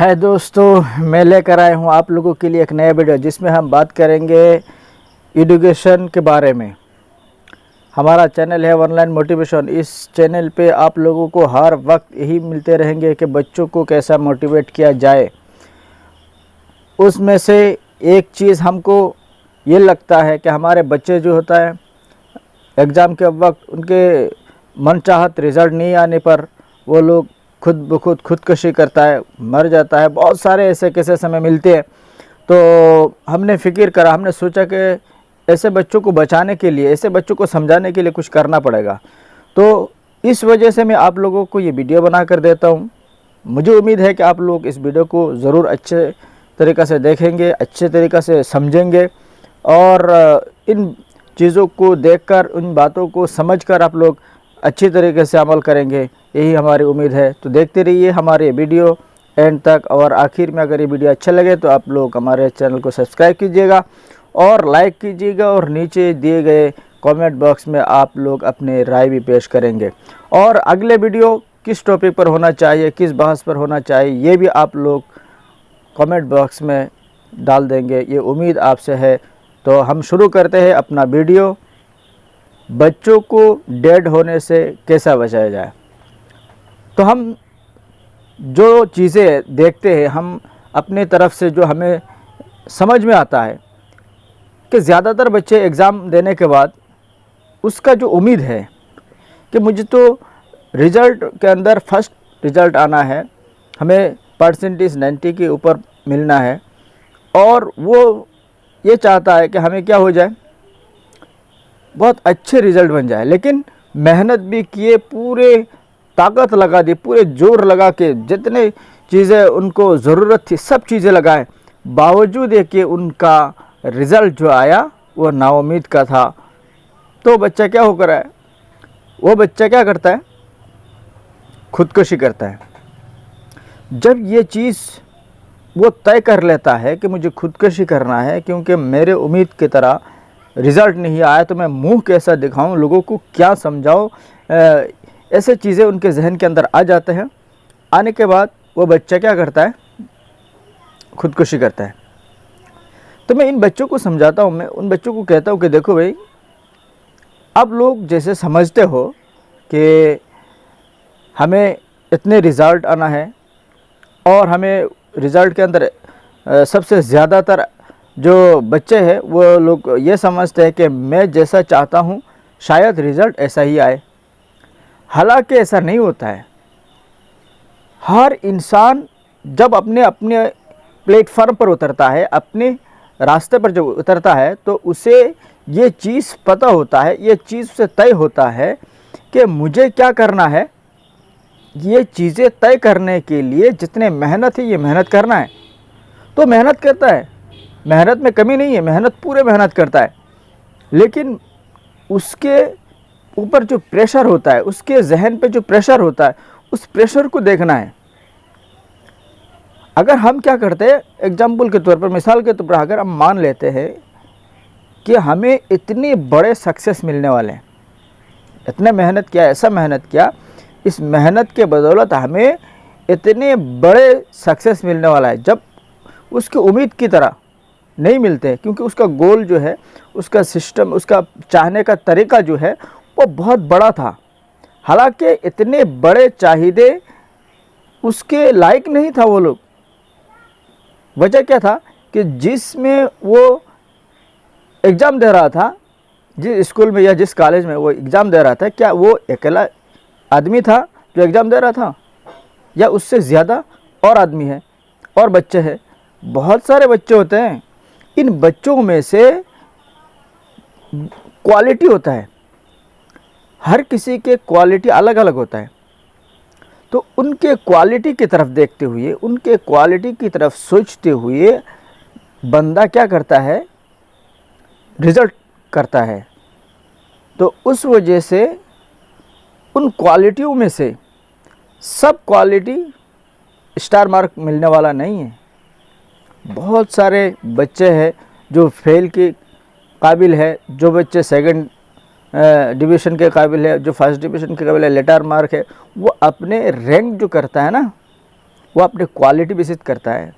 है दोस्तों, मैं लेकर आया हूँ आप लोगों के लिए एक नया वीडियो जिसमें हम बात करेंगे एजुकेशन के बारे में। हमारा चैनल है ऑनलाइन मोटिवेशन। इस चैनल पे आप लोगों को हर वक्त यही मिलते रहेंगे कि बच्चों को कैसा मोटिवेट किया जाए। उसमें से एक चीज़ हमको ये लगता है कि हमारे बच्चे जो होता है एग्ज़ाम के वक्त उनके मनचाहत रिज़ल्ट नहीं आने पर वो लोग खुद ब खुद खुदकशी करता है, मर जाता है। बहुत सारे ऐसे केसेस हमें मिलते हैं। तो हमने फ़िक्र करा, हमने सोचा कि ऐसे बच्चों को बचाने के लिए, ऐसे बच्चों को समझाने के लिए कुछ करना पड़ेगा। तो इस वजह से मैं आप लोगों को ये वीडियो बना कर देता हूँ। मुझे उम्मीद है कि आप लोग इस वीडियो को ज़रूर अच्छे तरीक़े से देखेंगे, अच्छे तरीक़े से समझेंगे और इन चीज़ों को देखकर, उन बातों को समझकर आप लोग अच्छी तरीके से अमल करेंगे, यही हमारी उम्मीद है। तो देखते रहिए हमारे वीडियो एंड तक। और आखिर में अगर ये वीडियो अच्छा लगे तो आप लोग हमारे चैनल को सब्सक्राइब कीजिएगा और लाइक कीजिएगा और नीचे दिए गए कमेंट बॉक्स में आप लोग अपने राय भी पेश करेंगे। और अगले वीडियो किस टॉपिक पर होना चाहिए, किस बहस पर होना चाहिए, ये भी आप लोग कमेंट बॉक्स में डाल देंगे, ये उम्मीद आपसे है। तो हम शुरू करते हैं अपना वीडियो। बच्चों को डेड होने से कैसा बचाया जाए। तो हम जो चीज़ें देखते हैं, हम अपने तरफ से जो हमें समझ में आता है कि ज़्यादातर बच्चे एग्ज़ाम देने के बाद उसका जो उम्मीद है कि मुझे तो रिज़ल्ट के अंदर फर्स्ट रिज़ल्ट आना है, हमें परसेंटेज 90 के ऊपर मिलना है और वो ये चाहता है कि हमें क्या हो जाए, बहुत अच्छे रिज़ल्ट बन जाए। लेकिन मेहनत भी किए, पूरे ताकत लगा दी, पूरे जोर लगा के जितने चीज़ें उनको ज़रूरत थी सब चीज़ें लगाए, बावजूद ये कि उनका रिज़ल्ट जो आया वो नाउम्मीद का था। तो बच्चा क्या हो कर है, वो बच्चा क्या करता है, खुदकुशी करता है। जब ये चीज़ वो तय कर लेता है कि मुझे खुदकुशी करना है क्योंकि मेरे उम्मीद की तरह रिज़ल्ट नहीं आया, तो मैं मुंह कैसा दिखाऊं, लोगों को क्या समझाऊं, ऐसे चीज़ें उनके जहन के अंदर आ जाते हैं। आने के बाद वो बच्चा क्या करता है, खुदकुशी करता है। तो मैं इन बच्चों को समझाता हूं, मैं उन बच्चों को कहता हूं कि देखो भाई, अब लोग जैसे समझते हो कि हमें इतने रिज़ल्ट आना है और हमें रिज़ल्ट के अंदर सबसे ज़्यादातर जो बच्चे हैं वो लोग ये समझते हैं कि मैं जैसा चाहता हूँ शायद रिज़ल्ट ऐसा ही आए। हालांकि ऐसा नहीं होता है। हर इंसान जब अपने अपने प्लेटफॉर्म पर उतरता है, अपने रास्ते पर जब उतरता है, तो उसे ये चीज़ पता होता है, ये चीज़ उसे तय होता है कि मुझे क्या करना है। ये चीज़ें तय करने के लिए जितने मेहनत है, ये मेहनत करना है, तो मेहनत करता है। मेहनत में कमी नहीं है, मेहनत पूरे मेहनत करता है। लेकिन उसके ऊपर जो प्रेशर होता है, उसके जहन पे जो प्रेशर होता है, उस प्रेशर को देखना है। अगर हम क्या करते हैं, एग्जाम्पल के तौर पर, मिसाल के तौर पर, अगर हम मान लेते हैं कि हमें इतने बड़े सक्सेस मिलने वाले हैं, इतने मेहनत किया, ऐसा मेहनत किया, इस मेहनत के बदौलत हमें इतने बड़े सक्सेस मिलने वाला है, जब उसकी उम्मीद की तरह नहीं मिलते, क्योंकि उसका गोल जो है, उसका सिस्टम, उसका चाहने का तरीका जो है वो बहुत बड़ा था। हालांकि इतने बड़े चाहिए उसके लायक नहीं था वो लोग। वजह क्या था कि जिसमें वो एग्ज़ाम दे रहा था, जिस स्कूल में या जिस कॉलेज में वो एग्ज़ाम दे रहा था, क्या वो अकेला आदमी था जो एग्ज़ाम दे रहा था, या उससे ज़्यादा और आदमी है और बच्चे हैं, बहुत सारे बच्चे होते हैं। इन बच्चों में से क्वालिटी होता है, हर किसी के क्वालिटी अलग अलग होता है। तो उनके क्वालिटी की तरफ देखते हुए, उनके क्वालिटी की तरफ सोचते हुए बंदा क्या करता है, रिज़ल्ट करता है। तो उस वजह से उन क्वालिटियों में से सब क्वालिटी स्टार मार्क मिलने वाला नहीं है। बहुत सारे बच्चे हैं जो फेल के काबिल है, जो बच्चे सेकंड डिवीज़न के काबिल है, जो फर्स्ट डिवीज़न के काबिल है, लेटर मार्क है, वो अपने रैंक जो करता है ना, वो अपनी क्वालिटी विकसित करता है।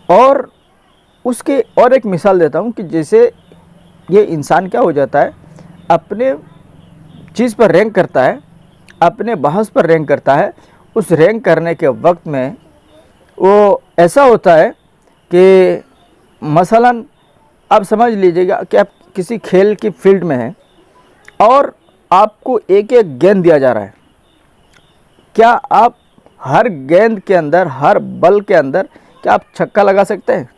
और उसके और एक मिसाल देता हूँ कि जैसे ये इंसान क्या हो जाता है, अपने चीज़ पर रैंक करता है, अपने बहस पर रैंक करता है। उस रैंक करने के वक्त में वो ऐसा होता है कि मसलन आप समझ लीजिएगा कि आप किसी खेल की फील्ड में हैं और आपको एक एक गेंद दिया जा रहा है। क्या आप हर गेंद के अंदर, हर बल के अंदर क्या आप छक्का लगा सकते हैं?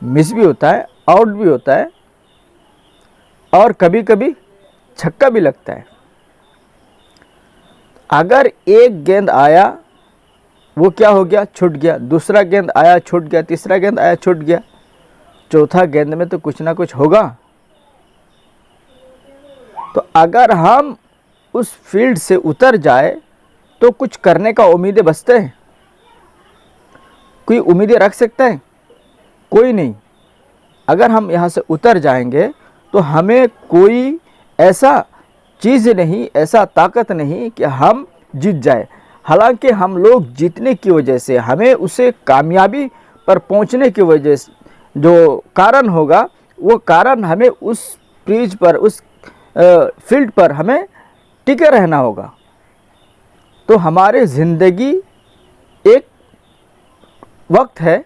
मिस भी होता है, आउट भी होता है और कभी कभी छक्का भी लगता है। अगर एक गेंद आया, वो क्या हो गया, छूट गया। दूसरा गेंद आया, छूट गया। तीसरा गेंद आया, छूट गया। चौथा गेंद में तो कुछ ना कुछ होगा। तो अगर हम उस फील्ड से उतर जाए तो कुछ करने का उम्मीदें बचते हैं? कोई उम्मीदें रख सकते हैं? कोई नहीं। अगर हम यहाँ से उतर जाएंगे तो हमें कोई ऐसा चीज़ नहीं, ऐसा ताकत नहीं कि हम जीत जाए। हालांकि हम लोग जीतने की वजह से, हमें उसे कामयाबी पर पहुंचने की वजह से जो कारण होगा, वो कारण हमें उस पिच पर, उस फील्ड पर हमें टिके रहना होगा। तो हमारे ज़िंदगी एक वक्त है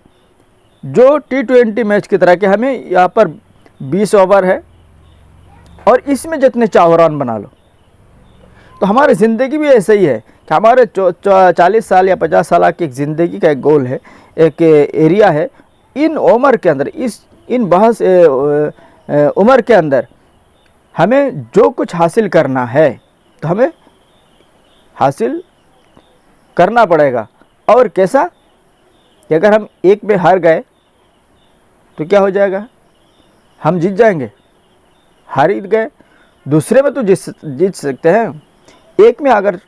जो T20 मैच की तरह के, हमें यहाँ पर 20 ओवर है और इसमें जितने चाहो रन बना लो। तो हमारी ज़िंदगी भी ऐसा ही है कि हमारे 40 साल या 50 साल की एक ज़िंदगी का एक गोल है, एक एरिया है। इन उम्र के अंदर, इन बहस उम्र के अंदर हमें जो कुछ हासिल करना है तो हमें हासिल करना पड़ेगा। और कैसा कि अगर हम एक में हार गए तो क्या हो जाएगा, हम जीत जाएंगे? हार ही गए। दूसरे में तो जीत सकते हैं। एक में अगर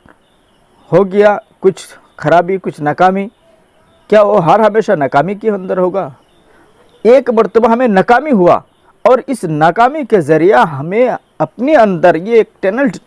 हो गया कुछ खराबी, कुछ नाकामी, क्या वो हार हमेशा नाकामी के अंदर होगा? एक मर्तबा हमें नाकामी हुआ और इस नाकामी के ज़रिया हमें अपने अंदर ये एक टैलेंट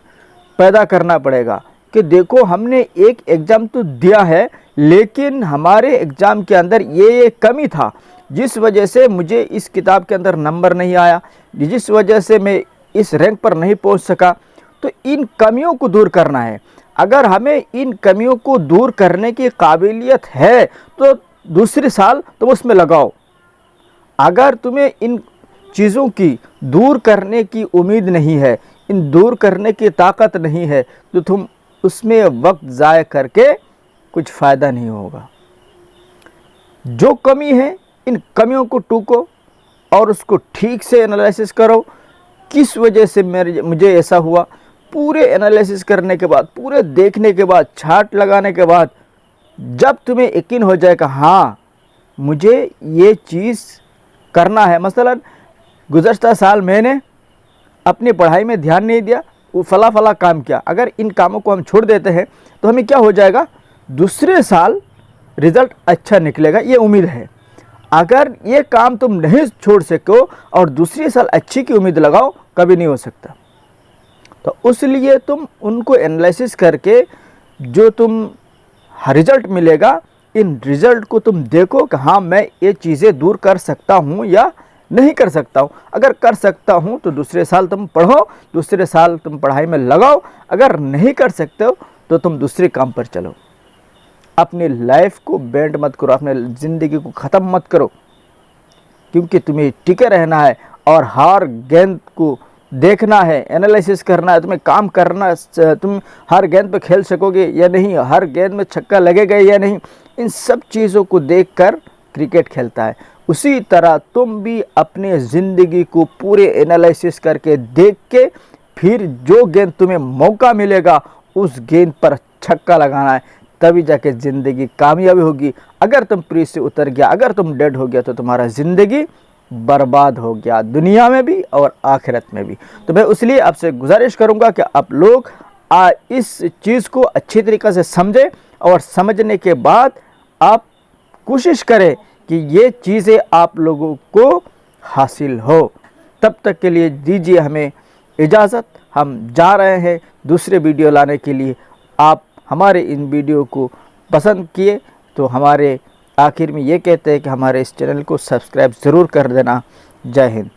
पैदा करना पड़ेगा कि देखो, हमने एक एग्ज़ाम तो दिया है, लेकिन हमारे एग्ज़ाम के अंदर ये कमी था, जिस वजह से मुझे इस किताब के अंदर नंबर नहीं आया, जिस वजह से मैं इस रैंक पर नहीं पहुंच सका। तो इन कमियों को दूर करना है। अगर हमें इन कमियों को दूर करने की काबिलियत है तो दूसरे साल तुम उसमें लगाओ। अगर तुम्हें इन चीज़ों की दूर करने की उम्मीद नहीं है, इन दूर करने की ताकत नहीं है, तो तुम उसमें वक्त ज़ाय करके कुछ फ़ायदा नहीं होगा। जो कमी है, इन कमियों को टूको और उसको ठीक से एनालिसिस करो। किस वजह से मुझे ऐसा हुआ? पूरे एनालिसिस करने के बाद, पूरे देखने के बाद, छाट लगाने के बाद, जब तुम्हें यकीन हो जाएगा हाँ मुझे ये चीज़ करना है। मसलन गुज़श्ता साल मैंने अपनी पढ़ाई में ध्यान नहीं दिया, वो फला काम किया। अगर इन कामों को हम छोड़ देते हैं तो हमें क्या हो जाएगा, दूसरे साल रिज़ल्ट अच्छा निकलेगा, ये उम्मीद है। अगर ये काम तुम नहीं छोड़ सको और दूसरे साल अच्छी की उम्मीद लगाओ, कभी नहीं हो सकता। तो उसलिए तुम उनको एनालिसिस करके जो तुम रिज़ल्ट मिलेगा, इन रिज़ल्ट को तुम देखो कि हाँ मैं ये चीज़ें दूर कर सकता हूँ या नहीं कर सकता हूँ। अगर कर सकता हूँ तो दूसरे साल तुम पढ़ो, दूसरे साल तुम पढ़ाई में लगाओ। अगर नहीं कर सकते हो तो तुम दूसरे काम पर चलो। अपनी लाइफ को बेंड मत करो, अपने ज़िंदगी को ख़त्म मत करो, क्योंकि तुम्हें टिके रहना है और हर गेंद को देखना है, एनालिसिस करना है, तुम्हें काम करना। तुम हर गेंद पे खेल सकोगे या नहीं, हर गेंद में छक्का लगेगा या नहीं, इन सब चीज़ों को देखकर क्रिकेट खेलता है। उसी तरह तुम भी अपने ज़िंदगी को पूरे एनालिसिस करके देख के फिर जो गेंद तुम्हें मौका मिलेगा उस गेंद पर छक्का लगाना है, तभी जाके ज़िंदगी कामयाबी होगी। अगर तुम प्रीत से उतर गया, अगर तुम डेड हो गया तो तुम्हारा ज़िंदगी बर्बाद हो गया, दुनिया में भी और आखिरत में भी। तो मैं इसलिए आपसे गुजारिश करूंगा कि आप लोग इस चीज़ को अच्छी तरीक़े से समझें और समझने के बाद आप कोशिश करें कि ये चीज़ें आप लोगों को हासिल हो। तब तक के लिए दीजिए हमें इजाज़त, हम जा रहे हैं दूसरे वीडियो लाने के लिए। आप हमारे इन वीडियो को पसंद किए तो हमारे आखिर में ये कहते हैं कि हमारे इस चैनल को सब्सक्राइब ज़रूर कर देना। जय हिंद।